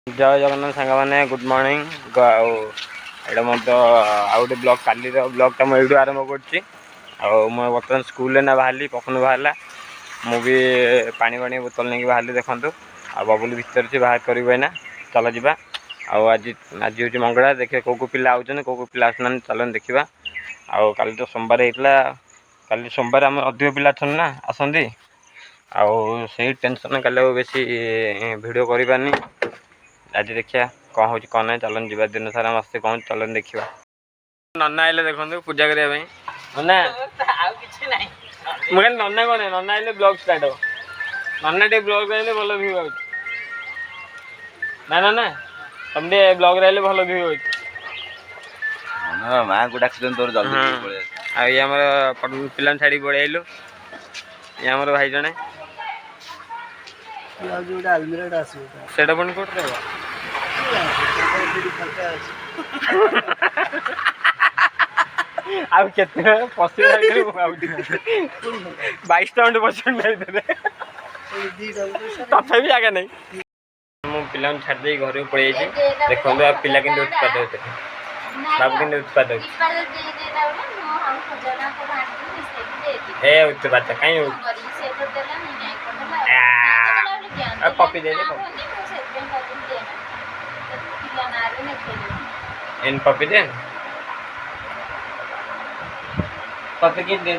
जय जगन्नाथ सांग मैंने गुड मॉर्निंग आउ मत आउ गोटे ब्लॉग काली ब्लॉगटा मुझे आरंभ कर बर्तमान स्कूल ना बाहरी पखन बाहर मुझे पानी पानी बोतल नहीं बाहरी देखूँ आ बबुल भर से बाहर करना चल जा आज आज हूँ मंगला देखिए कौ पिला आउन कौ पिला आसना चल देखा आउ काली तो सोमवार होता काली सोमवार आम अधिक पिला ना आसती आई टेंशन काली बेसी भिड कर आज देखिया कौन हो कौन ना चलन जा दिन सारा मस्ती कौन चलन देखा नना आइले देखो पूजा करने नना मुझे नना कौन नना आइले ब्लॉग स्टार्ट हो नना टे ब्लॉग आइले भल व्यू आउट ना ना तुम ब्लॉग आइले भल व्यू आउट माँ को डाक तोर जल्दी ये आम पिला छाड़ी पड़े आइलु ये आम भाई जड़े सेटा पुणी कौट बैश मिनट परसेंट तथा भी आगे नहीं मु पिला छाड़ी घर पड़े देखो पिला कि उत्पाद होते बाबू कि उत्पाद ए उत्पाद कहीं कॉपी दे इन पपी दे पपी किन दे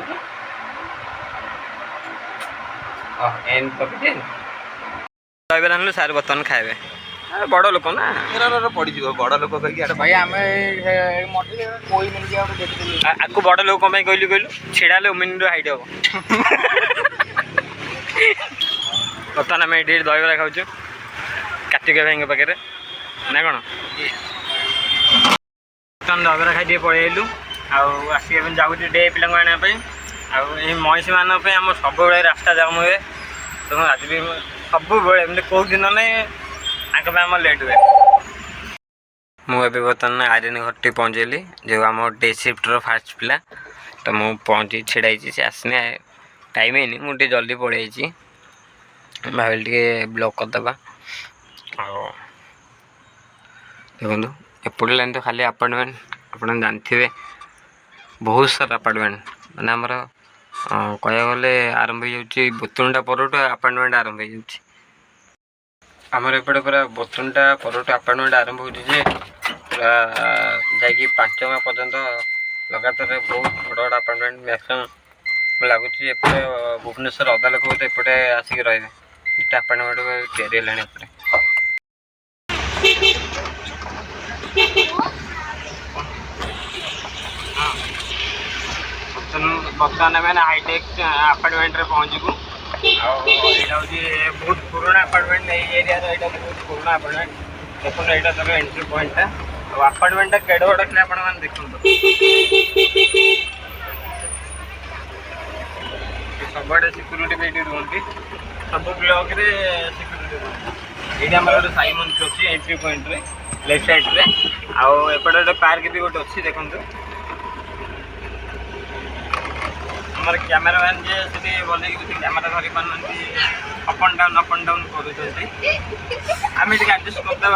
एन पपी दे कहबे सार बर्तन खाए बड़ लोक ना पड़ी बड़ लोक भाई आम कोई मिल गया आपको बड़ लोक कम कहलु कहलु छिड़ा ओमिन हाइट हम बर्तमान आम ये दहीबरा खाऊ कार्तिक भाई पाखे ना कौन बर्तमान दहीबरा खाई पड़े आलु आसिक जाऊँ डे पिला आने महिषी मानी आम सब रास्ता जाम हुए तेणु आज भी सब एमती कौ दिन नहीं आम लेट हुए मुझे बर्तमान आर्यन घर पहुँचेली जो आम डे सिफ्टर फास्ट पिला तो मुझे पहुँची छिड़ाई सी आसने टाइम है मुझे जल्दी पड़े भाविल टे ब्लॉक करदे देखो एपट लाइन तो खाली अपार्टमेंट आप जानते बहुत सारा अपार्टमेंट मैंने आमर कह गले आरंभ हो बोतुंडा पर अपार्टमेंट आरंभ होमर एपटे पूरा बोतुंडा पर अपार्टमेंट आरंभ हो पूरा जा 5 माह पर्यंत लगातार बहुत बड़ बड़ अपार्टमेंट मैक्सीम लगुच एपटे भुवनेश्वर अदा लोक तो एपटे आसिक रे अपार्टमेंट या बर्तमान आम हाईटेक अपार्टमेंट पहुँचू बहुत पुराना अपार्टमेंट एरिया बहुत पुराना अपार्टमेंट देखो यहाँ तर एंट्री पॉइंटा अपार्टमेंटा केड़ बड़ थे आप देखो सब सिक्यूरीटी भी ये रुहति सब ब्लॉक रे सिक्यूरीटी ये गोटे साई मंदिर अच्छी एंट्री पॉइंट रे लेफ्ट साइड रे आउट गोटे पार्क भी गोटे अच्छी देखो आमर कैमेरामैन जे से बोले कैमेरा धरी पार अप एंड डाउन कर आम एडजस्ट करदे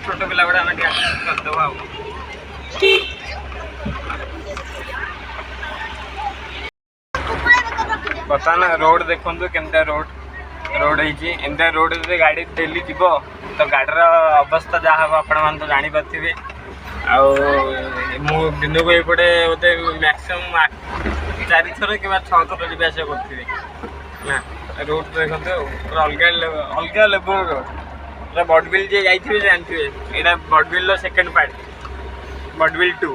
छोट पिला गुड़ा आम एडजस्ट करदे बर्तमान रोड देखो केमता रोड एमता रोड गाड़ी डेली जीव तो गाड़ीर अवस्था जहाँ हम आपण मैंने तो जापारे दिन को ये बोलते मैक्सीम 4 थर कि 6 थर जी आसा करें रोड देखते अलग लेवल रोड बडबिल जी जाइए जानते यहाँ बडबिल सेकेंड पार्ट बडबिल 2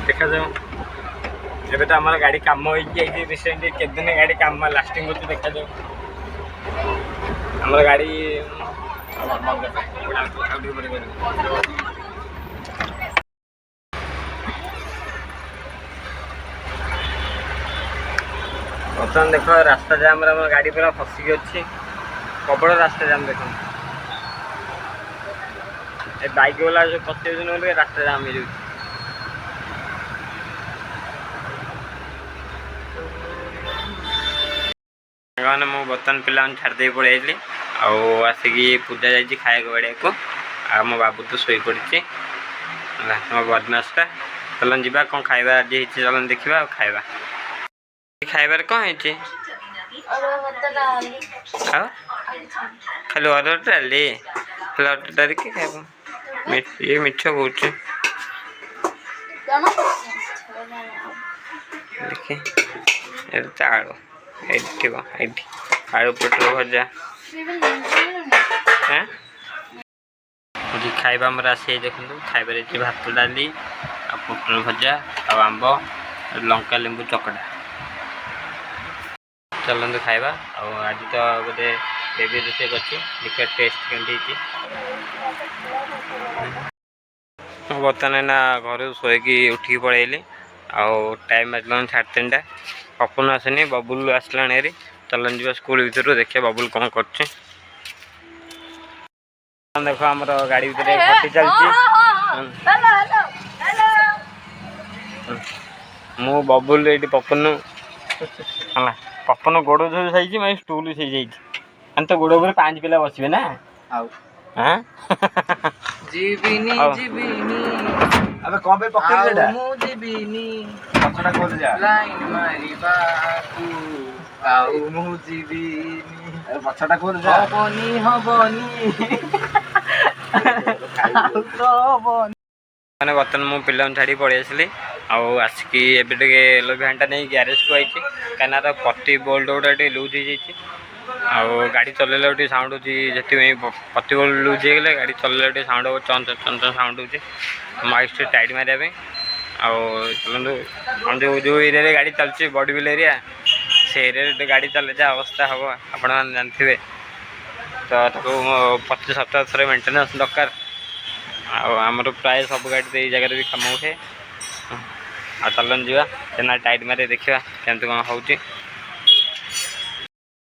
देखा जाऊ एबे तो आम गाड़ी कम हो रिसेंटली केदिन गाड़ी कम लास्टिंग होती देखा जाऊ आम गाड़ी बर्तमान देख रास्ता जाम गाड़ी पूरा फसिक अच्छी प्रबल रास्ता जाम देख बाइक वाला जो फसी रास्ता जाम हो साने मु बर्तन पिला छाड़ी पड़े आसिकी पूजा जाइए खाया बाड़िया को आ मो बाबू तो शोई पड़ी मो बदमासटा चलन जा कौन खाଇବା आज चलन देखा खाଇବା खाइबार कौन है खाली अरहर डाली अरहर डाली कि खाइब ये मिठ कौच देखिए आलू ये आलू पोटल भजा हाँ जी खाइबा आमर आसी देखो खाइबार भात डाली आ पोटल भजा आंब लंका लेंबू चकटा चलते खाइबा आज तो गोटे बेबी रोषे कर देखिए टेस्ट केमती बर्तमान ना घर शोकी उठिकी पड़ेली आउ टाइम आज 3:30 पपन आसनी बबुल आसला हेरी चलन जा स्कूल भर देखिए बबुल कौन कर देखो आम गाड़ी भीतर फटी चलती मु बबुल ये पपन है पपन गोड़ जो सही मैं स्टूल से जाइए तो गोड़ पर 5 पिला बसबे ना हाँ जीविनी जीविनी अबे कौन पे पकड़ लेडा मु जीविनी पछड़ा खोल जा लाइन मारी बाकू आउ मु जीविनी अरे पछड़ा खोल जा हबनी मैंने बर्तमान मो पिला छाड़ी पड़े आसली आसिकी एबे घंटा नहीं ग्यारेज को आई कहीं पति बोल्ट गोटे लूज हो जाइए गाड़ी चलैला गोटे साउंड होती पति बोल्ट लूज हो गले गाड़ी चलैला गोटे साउंड हो चन चन चन साउंड हो माइक टाइट मारे चलते हम जो एरिया गाड़ी चलती बड़ बिल एरिया से एरिया गाड़ी चले जा अवस्था हम आपण मैंने जानते तो 25-27 थर मेन्टेनान्स दरकार आमर प्राय सब गाड़ी जगह भी कम उठे आ चलन जा चेना टाइट मारे देखा केमती कौन हो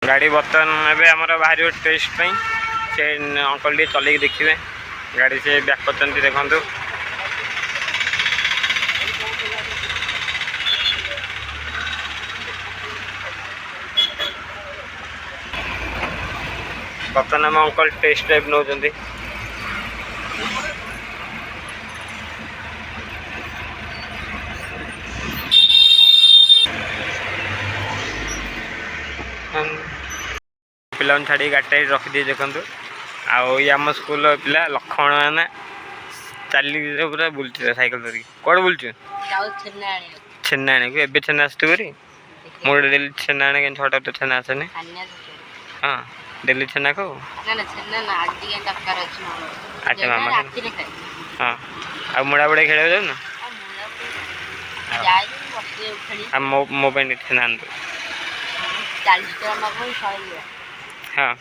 गाड़ी बर्तमान एवं आमर बाहर टेस्ट से अंकल टे चल देखिए गाड़ी से बैक कर देखु बर्तमान आम अंकल टेस्ट ड्राइव नौ पिला छाड़ी गाड़ी रखिदी देखु आम स्कूल पिला लक्ष्मण मैंने चली पूरा बुलचे सैकल धरिक कौन बुलचु छेना आने को एवं छेना आसतु करी मोटे डेली छेना आने के 6टा तो छेना आसेनी हाँ डेली छेना को अच्छा मामा हाँ आ मुड़ा बुड़ा खेल जाऊ ना मो छेना आन हाँ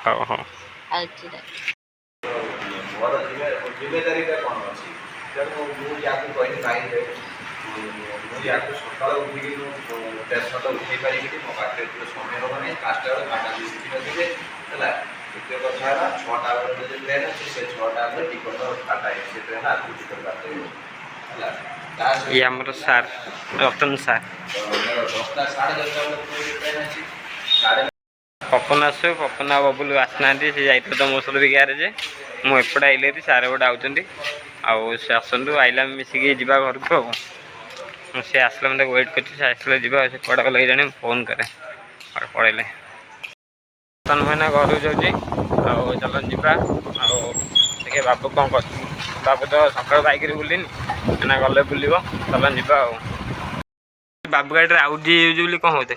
हाँ हाँ जिम्मेदारी कौन अच्छी तेणु मुझे कहनी कहीं मुझे सकाल उठिकी टेस्ट उठे पारि मो पाखे समय हम ना 5टा बेल 5टा शिखी है द्वितीय कथा है 6टा बेल जो ट्रेन अच्छे से 6टा बेल टिकट टाटा से ट्रेन आगे टिकट काटते ये हमारे सार रतन सार 10टा 10:30 ट्रेन अच्छी पपन आस पपन आ बबुल आसना सी जाइए तो मो सर भी ग्यारेज मुझे आइले सारे गोटे आउे आसतु आइला मिसिकी जा घर को सी आसला मतलब वेट कर आसले जा कड़ा गल जाने फोन करे पड़े तन मैंने घर जाऊँगी चलन जा देखिए बाबू कौन कर बाबू तो सकाल बैक बुलनी ना गले बुल चलन जा बाबू गाड़ी आउट कौन होते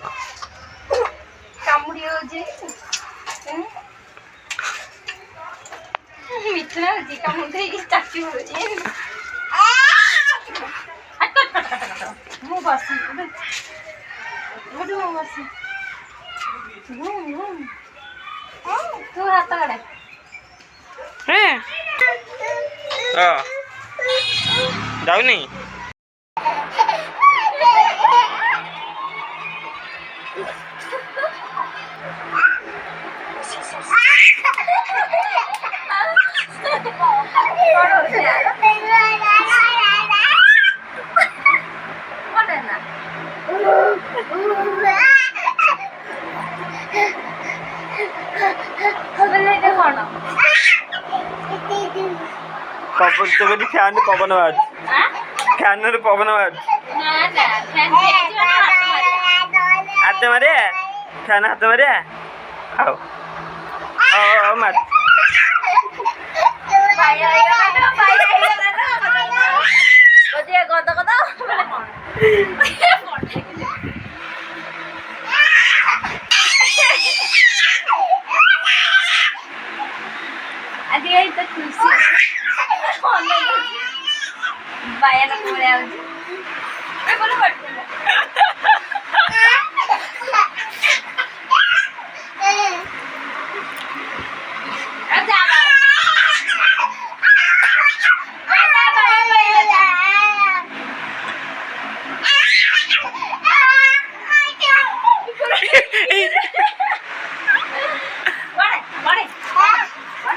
जाऊनी ପବନ ତ ବୋଲି ଫ୍ୟାନ୍ ପବନ ବାହାରୁଛି ଫ୍ୟାନ୍ରୁ ପବନ ବାହାରୁଛି ହାତ ମାରିଆ ଫ୍ୟାନ୍ ହାତ ମାରିଆ ହଉ ହଉ ହଉ ମାର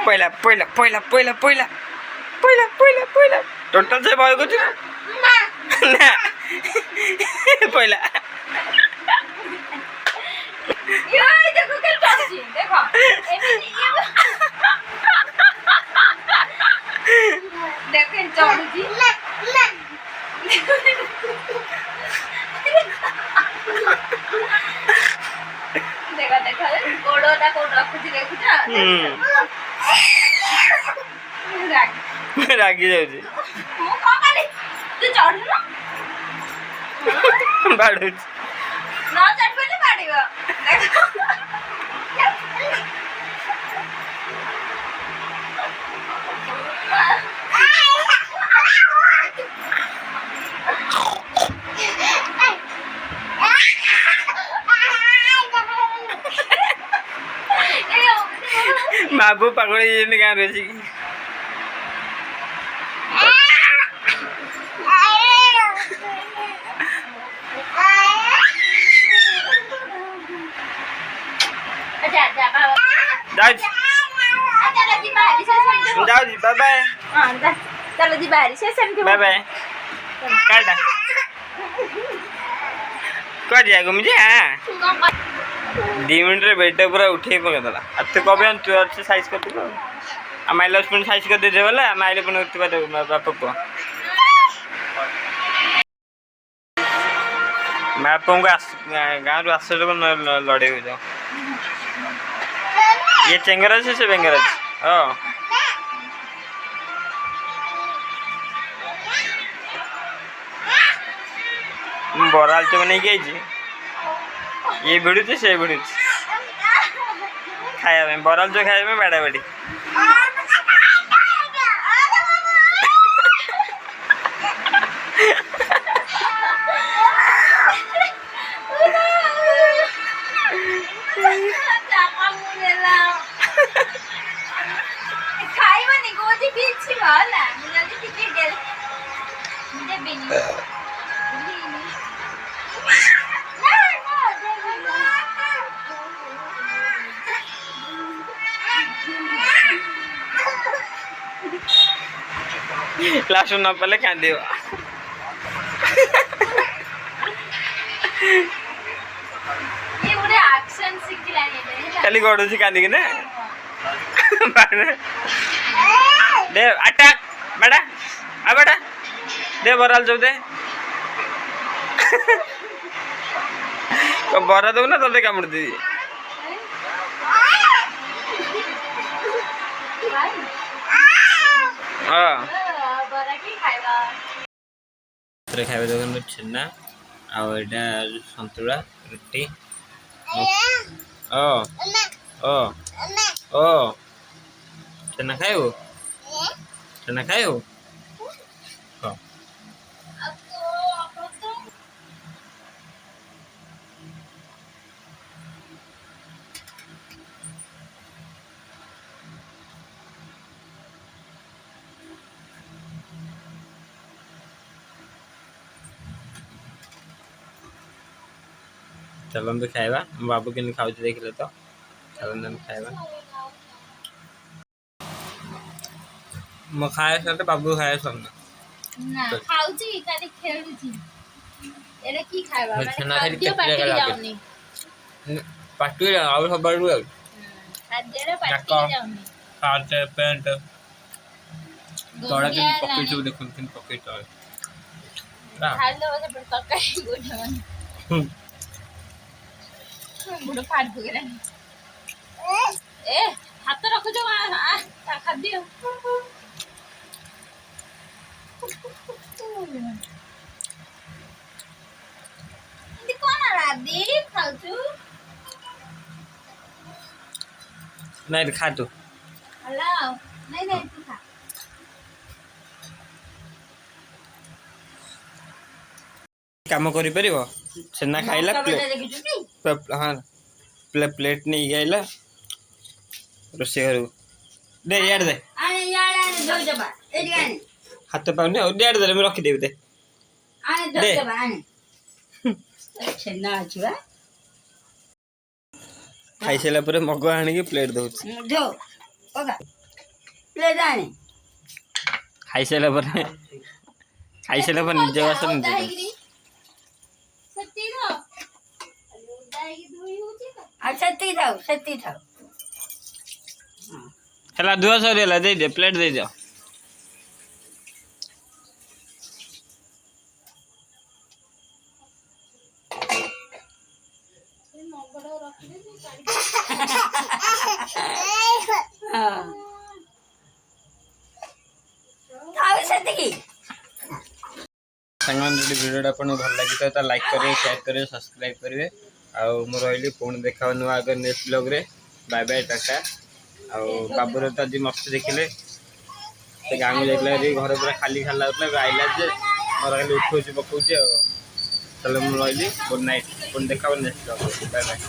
पहिला पहिला पहिला पहिला पहिला पहिला पहिला पहिला टोटल चाहिँ भएको थियो ना पहिला देखा देखा गोड़ोटा कोड रखुची देखुचा रागी जाଉଛି ମୁଁ କଣ କଲି ତୁ ଚଢୁନ ବାଡ଼ୁଛି ନ ଚଢିଲେ ବାଡିବ ବାବୁ ପାଗଳ ହେଇଯାଇଛନ୍ତି ଗାଁରେ ଆସିକି ଯାଉଛି ଯାଉଛି ବାଏ ବାଏ चलो जी बाहरी से सेमती बाय बाय काटा କୁଆଡ଼େ ଯିବାକୁ ମୁझे ଦି ମିନିଟ୍ରେ ବେଡ଼ଟା ପୁରା ଉଠେଇ ପକେଇଦେଲା ଆଉ ତୁ କବେ ତୁ ଅଛି ସାଇଜ୍ କରିଦେବୁ ଆଉ ମାଇଲା ପୁଣି ସାଇଜ୍ କରିଦେଇଦେ ବୋଲେ ଆମେ ଆଇଲେ ପୁଣି ଉଠିବା ଦେବୁ ବାପା ପୁଅ ବାପାଙ୍କୁ ଗାଁରୁ ଆସ ଲୋକ ଲଢ଼େଇବୁ ଯାଉ ଇଏ ଚେଙ୍ଗର ଅଛି ସେ ବେଙ୍ଗର ଅଛି ହଁ ମୁଁ ବରା ଆଳୁଚପ ନେଇକି ଆଇଛି ଇଏ ଭିଡ଼ୁଛି ସେ ଭିଡ଼ୁଛି ଖାଇବା ପାଇଁ ବରା ଆଳୁଚପ ଖାଇବା ପାଇଁ ବାଡ଼ା ବାଡ଼ି ଖାଇବନି କହୁଛି କିଛି ଭଲ ମୁଁ ଯଦି ଟିକେ ଦେବିନି ଲାଷ୍ଟ ନ ପାଇଲେ କାନ୍ଦିବ ଖାଲି ଗଡ଼ୁଛି କାନ୍ଦିକି ନା ଦେ ଆଟା ବାଡ଼ା ଆଉ ବାଡ଼ା ଦେ ବରା ଆଳୁଚପ ଦେ ବରା ଦେବୁ ନା ତତେ କାମୁଡ଼ି ଦେବି ହଁ ଖାଇବା ଦୋକାନ ଛେନା ଆଉ ଏଇଟା ସନ୍ତୁଳା ରୁଟି ଓ ଛେନା ଖାଇବୁ ଛେନା ଖାଇବୁ ହଁ चलते खाଇବା बाबू के खाऊ देखिले तो चलते खाଇବା मो खाए साथ बाबू खाए सब ना खाउची खाली खेलुची एरे की खाइबा माने छेना खाली खाद्य केते पाटी लागे जाउनी पाटी आउ सब बाड़ू खाद्य रे पाटी जाउनी खाते पेंट ତଳେ କେମିତି ପକେଇଛୁ ଦେଖୁନ କେମିତି ପକେଇ ତଳେ ଖାଲି ଦବ ସେପଟେ ତରକାରୀ ଗୋଟେ ମାନେ ବୁଡ଼ ପାଣି ପକେଇଲାଣି ଏ ହାତ ରଖୁଛ ତା ଖାଦ୍ୟ ଏମିତି କଣ ରାଧି ଖାଉଛୁ ନାଇଁ ଖା ତୁ ହ୍ୟାଲୋ ନାଇଁ ନାଇଁ ତୁ ଖା କାମ କରିପାରିବ ଛେନା ଖାଇଲା ଦେଖିଛୁ କି ହଁ ପ୍ଲେଟ୍ ନେଇକି ଆଇଲା ରୋଷେଇ ଘରକୁ ଦେ ଇଆଡ଼େ ଦେ ଆଣେ ଇଆଡ଼େ ଆଣେ ଧୋଇଦବା ଏଇଠି ଆଣେ ହାତ ପାଉନି ଆଉ ଇଆଡ଼େ ଦେଲେ ମୁଁ ରଖିଦେବି ଦେ ଆଣେ ଧୋଇଦବା ଆଣେ ଛେନା ଅଛି ବା ଖାଇସାରିଲା ପରେ ମଗ ଆଣିକି ପ୍ଲେଟ୍ ଦଉଛି ଧୋ ପକା ପ୍ଲେଟ୍ ଆଣେ ଖାଇସାରିଲା ପରେ ନିଜ ବାସନ ନିଜେ ଦଉଛି। ଆଉ ସେତିକି ଥାଉ ହେଲା ଧୁଆ ସରିଗଲା ଦେଇଦିଅ ପ୍ଲେଟ୍ ଦେଇଦିଅ ସେତିକି ସାଙ୍ଗମାନେ ଯଦି ଭିଡ଼ିଓଟା ଆପଣଙ୍କୁ ଭଲ ଲାଗିଥାଏ ତ ଲାଇକ୍ କରିବେ ସେୟାର କରିବେ ସବସ୍କ୍ରାଇବ୍ କରିବେ ଆଉ ମୁଁ ରହିଲି ପୁଣି ଦେଖା ହବ ନୂଆ ଆଗ ନେକ୍ସଟ ବ୍ଲଗ୍ରେ ବାଏ ବାଏ ଟାଟା ଆଉ ବାବୁର ତ ଆଜି ମସ୍ତି ଦେଖିଲେ ସେ ଗାଁକୁ ଯାଇଥିଲା ଘର ପୁରା ଖାଲି ଲାଗୁଥିଲା ଏବେ ଆଇଲା ଯେ ଘର ଖାଲି ଉଠଉଛି ପକଉଛି ଆଉ ତାହେଲେ ମୁଁ ରହିଲି ଗୁଡ୍ ନାଇଟ୍ ପୁଣି ଦେଖା ହବ ନେକ୍ସଟ ବ୍ଲଗ୍ରେ ବାଏ ବାଏ